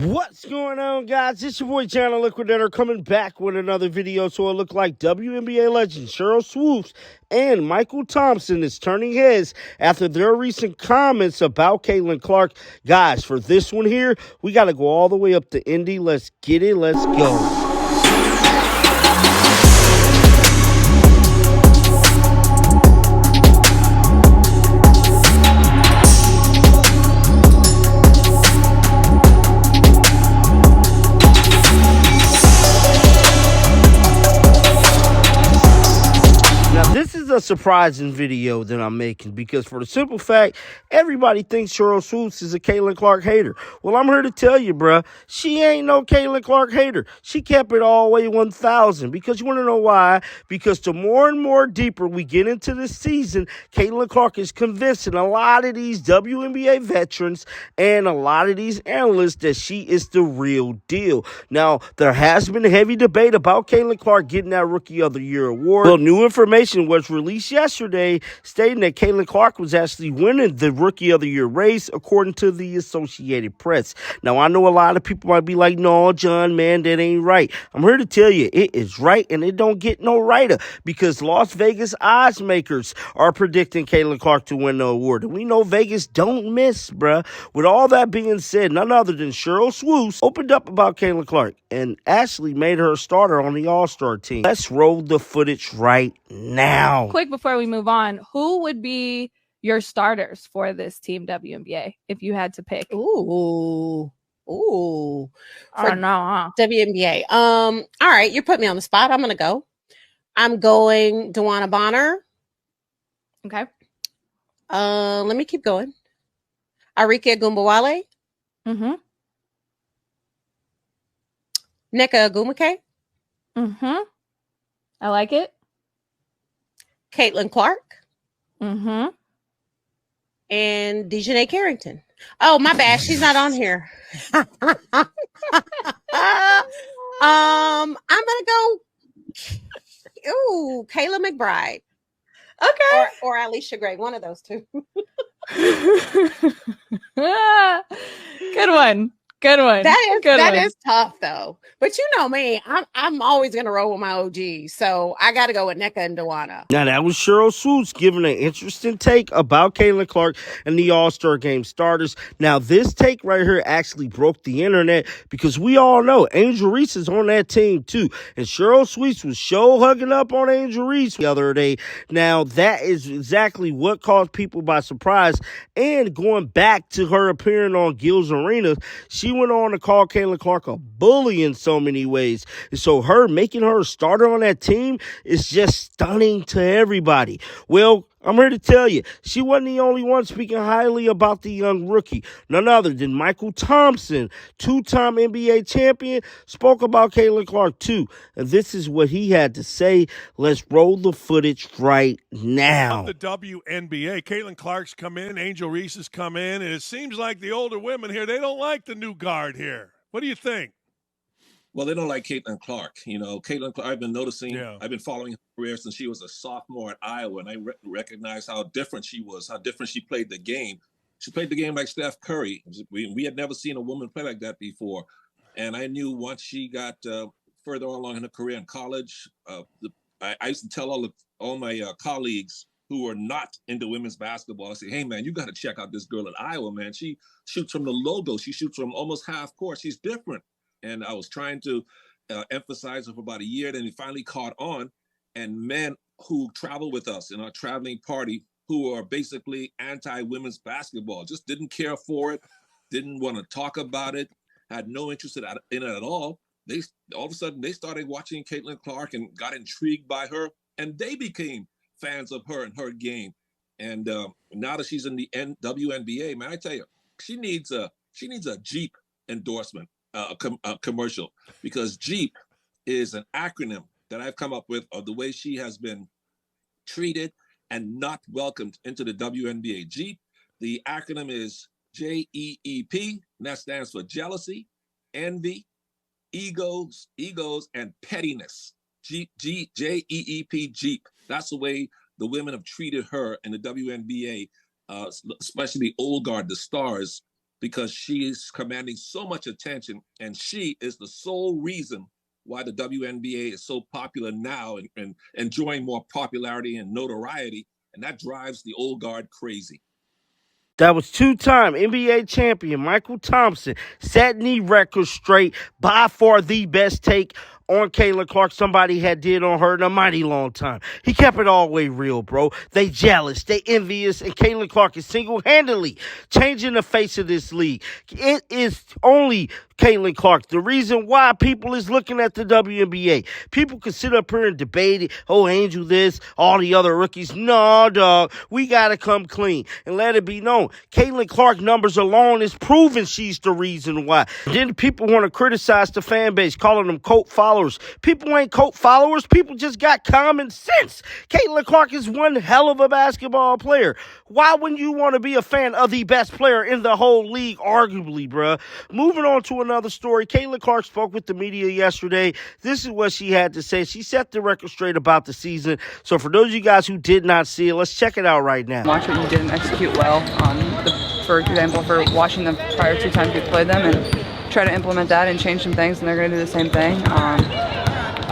What's going on, guys? It's your boy Channel Liquidator coming back with another video. So it looked like WNBA legend Sheryl Swoopes and Mychal Thompson is turning heads after their recent comments about Caitlin Clark. Guys, for this one here, we got to go all the way up to Indy. Let's get it. Let's go. This is a surprising video that I'm making because for the simple fact, everybody thinks Sheryl Swoopes is a Caitlin Clark hater. Well, I'm here to tell you, bruh, she ain't no Caitlin Clark hater. She kept it all the way 1,000 because you want to know why? Because the more and more deeper we get into this season, Caitlin Clark is convincing a lot of these WNBA veterans and a lot of these analysts that she is the real deal. Now, there has been a heavy debate about Caitlin Clark getting that Rookie of the Year award. Well, new information was released yesterday stating that Caitlin Clark was actually winning the Rookie of the Year race according to the Associated Press. Now, I know a lot of people might be like, no, John, man, that ain't right. I'm here to tell you it is right, and it don't get no righter because Las Vegas odds makers are predicting Caitlin Clark to win the award. And we know Vegas don't miss, bruh. With all that being said, none other than Sheryl Swoopes opened up about Caitlin Clark and actually made her a starter on the All-Star team. Let's roll the footage right now. Quick before we move on, who would be your starters for this team WNBA if you had to pick? Ooh. I don't know, huh? WNBA. All right, you put me on the spot. I'm gonna go. I'm going DeWanna Bonner. Okay. Let me keep going. Arike Gumbawale. Mm-hmm. Nneka Ogwumike. Mm-hmm. I like it. Caitlin Clark. Mm-hmm. And Dejanay Carrington. Oh, my bad. She's not on here. I'm gonna go. Ooh, Kayla McBride. Okay. Or Alicia Gray. One of those two. Good one. Good one. That is tough though. But you know me, I'm always gonna roll with my OG. So I gotta go with Nneka and DeWanna. Now, that was Sheryl Swoopes giving an interesting take about Caitlin Clark and the All-Star Game starters. Now, this take right here actually broke the internet because we all know Angel Reese is on that team too. And Sheryl Swoopes was hugging up on Angel Reese the other day. Now, that is exactly what caught people by surprise. And going back to her appearing on Gil's Arena, she went on to call Caitlin Clark a bully in so many ways. And so her making her a starter on that team is just stunning to everybody. Well, I'm here to tell you, she wasn't the only one speaking highly about the young rookie. None other than Mychal Thompson, two-time NBA champion, spoke about Caitlin Clark too. And this is what he had to say. Let's roll the footage right now. The WNBA, Caitlin Clark's come in, Angel Reese has come in, and it seems like the older women here, they don't like the new guard here. What do you think? Well, they don't like Caitlin Clark. You know, Caitlin Clark, I've been noticing, I've been following her career since she was a sophomore at Iowa, and I recognized how different she was, how different she played the game. She played the game like Steph Curry. We had never seen a woman play like that before. And I knew once she got further along in her career in college, I used to tell all my colleagues who are not into women's basketball, I say, hey, man, you got to check out this girl at Iowa, man. She shoots from the logo. She shoots from almost half court. She's different. And I was trying to emphasize it for about a year. Then it finally caught on. And men who travel with us in our traveling party who are basically anti-women's basketball, just didn't care for it, didn't want to talk about it, had no interest in it at all. They all of a sudden, they started watching Caitlin Clark and got intrigued by her. And they became fans of her and her game. And now that she's in the WNBA, man, I tell you, she needs a Jeep endorsement. A commercial, because Jeep is an acronym that I've come up with of the way she has been treated and not welcomed into the WNBA. Jeep, the acronym is JEEP, and that stands for jealousy, envy, egos, and pettiness. JEEP, Jeep. That's the way the women have treated her in the WNBA, especially the old guard, the stars. because she is commanding so much attention, and she is the sole reason why the WNBA is so popular now and enjoying more popularity and notoriety, and that drives the old guard crazy. That was two-time NBA champion Mychal Thompson, setting the record straight, by far the best take on Caitlin Clark somebody had did on her in a mighty long time. He kept it all the way real, bro. They jealous, they envious, and Caitlin Clark is single-handedly changing the face of this league. It is only Caitlin Clark the reason why people is looking at the WNBA. People can sit up here and debate it. Oh, Angel this, all the other rookies. No, dog. We got to come clean and let it be known. Caitlin Clark numbers alone is proving she's the reason why. Then people want to criticize the fan base, calling them cult followers. People ain't cult followers. People just got common sense. Caitlin Clark is one hell of a basketball player. Why wouldn't you want to be a fan of the best player in the whole league, arguably, bruh? Moving on to another story. Caitlin Clark spoke with the media yesterday. This is what she had to say. She set the record straight about the season. So for those of you guys who did not see it, let's check it out right now. Watch what you didn't execute well. For example, for watching the prior 2 times we played them and try to implement that and change some things, and they're going to do the same thing.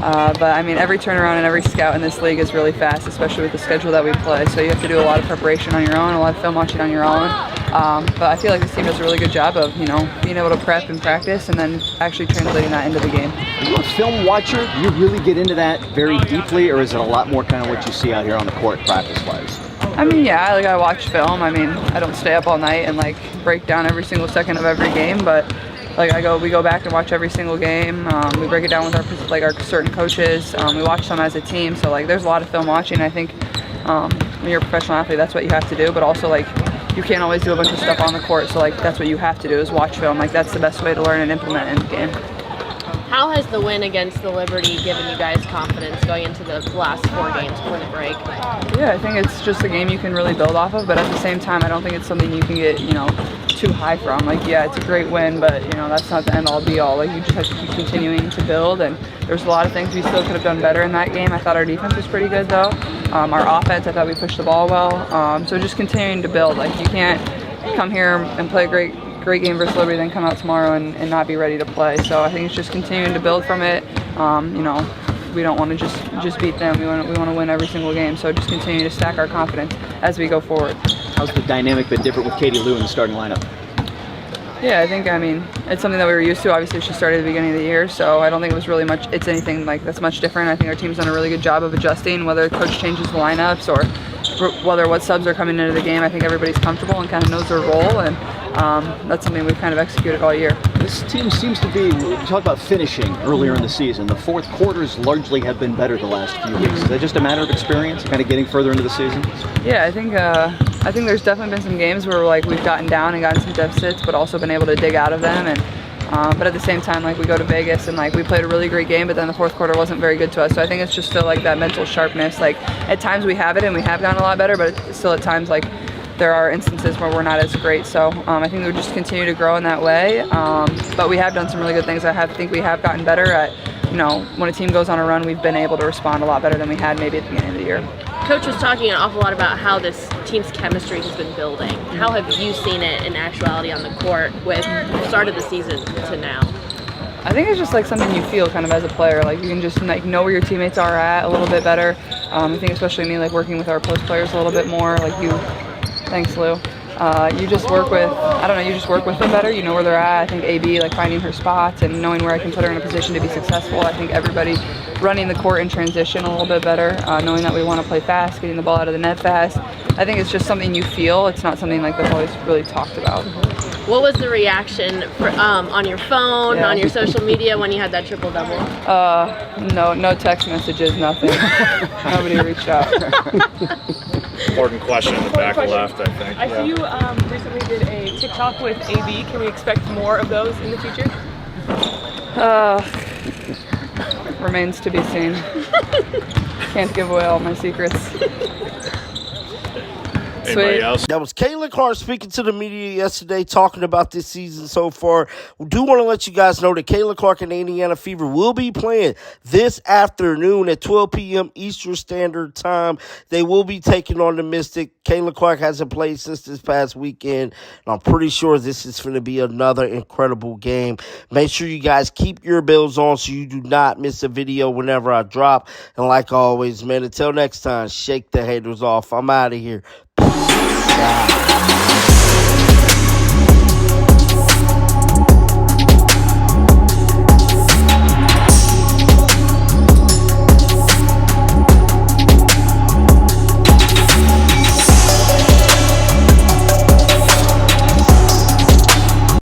But I mean, every turnaround and every scout in this league is really fast, especially with the schedule that we play. So you have to do a lot of preparation on your own, a lot of film watching on your own. But I feel like this team does a really good job of, being able to prep and practice and then actually translating that into the game. Are you a film watcher? Do you really get into that very deeply, or is it a lot more kind of what you see out here on the court practice-wise? I mean, yeah, I watch film. I mean, I don't stay up all night and break down every single second of every game, but we go back and watch every single game. We break it down with our certain coaches. We watch some as a team. So there's a lot of film watching. I think when you're a professional athlete, that's what you have to do. But also you can't always do a bunch of stuff on the court. So that's what you have to do is watch film. That's the best way to learn and implement in the game. How has the win against the Liberty given you guys confidence going into the last 4 games before the break? Yeah, I think it's just a game you can really build off of, but at the same time, I don't think it's something you can get, too high from. Yeah, it's a great win, but, that's not the end-all be-all. You just have to keep continuing to build, and there's a lot of things we still could have done better in that game. I thought our defense was pretty good, though. Our offense, I thought we pushed the ball well. So just continuing to build. You can't come here and play a great game versus Liberty, then come out tomorrow and not be ready to play. So I think it's just continuing to build from it. We don't want to just beat them. We want to win every single game. So just continue to stack our confidence as we go forward. How's the dynamic been different with Katie Lou in the starting lineup? Yeah, I think, it's something that we were used to. Obviously, she started at the beginning of the year, so I don't think it was really it's anything that's much different. I think our team's done a really good job of adjusting, whether the coach changes the lineups or whether what subs are coming into the game. I think everybody's comfortable and kind of knows their role, and that's something we've kind of executed all year. This team seems to be, we talked about finishing earlier in the season. The fourth quarters largely have been better the last few weeks. Is that just a matter of experience, kind of getting further into the season? Yeah, I think there's definitely been some games where we've gotten down and gotten some deficits, but also been able to dig out of them. And but at the same time, we go to Vegas and we played a really great game, but then the fourth quarter wasn't very good to us. So I think it's just still that mental sharpness. At times we have it and we have gotten a lot better, but it's still at times there are instances where we're not as great. So I think we'll just continue to grow in that way. But we have done some really good things. I think we have gotten better at, when a team goes on a run, we've been able to respond a lot better than we had maybe at the beginning of the year. Coach was talking an awful lot about how this team's chemistry has been building. How have you seen it in actuality on the court with the start of the season to now? I think it's just something you feel kind of as a player. You can just know where your teammates are at a little bit better. I think especially me working with our post players a little bit more. Thanks, Lou. You just work with, you just work with them better. You know where they're at. I think AB, finding her spots and knowing where I can put her in a position to be successful. I think everybody running the court in transition a little bit better, knowing that we want to play fast, getting the ball out of the net fast. I think it's just something you feel. It's not something that's always really talked about. What was the reaction on your phone, on your social media when you had that triple-double? No text messages, nothing. Nobody reached out. Important question in the back left, I think. I see you recently did a TikTok with AB. Can we expect more of those in the future? Remains to be seen. Can't give away all my secrets. Anybody else? That was Caitlin Clark speaking to the media yesterday, talking about this season so far. We do want to let you guys know that Caitlin Clark and the Indiana Fever will be playing this afternoon at 12 p.m. Eastern Standard Time. They will be taking on the Mystic. Caitlin Clark hasn't played since this past weekend, and I'm pretty sure this is going to be another incredible game. Make sure you guys keep your bells on so you do not miss a video whenever I drop. And like always, man, until next time, shake the haters off. I'm out of here. Peace out.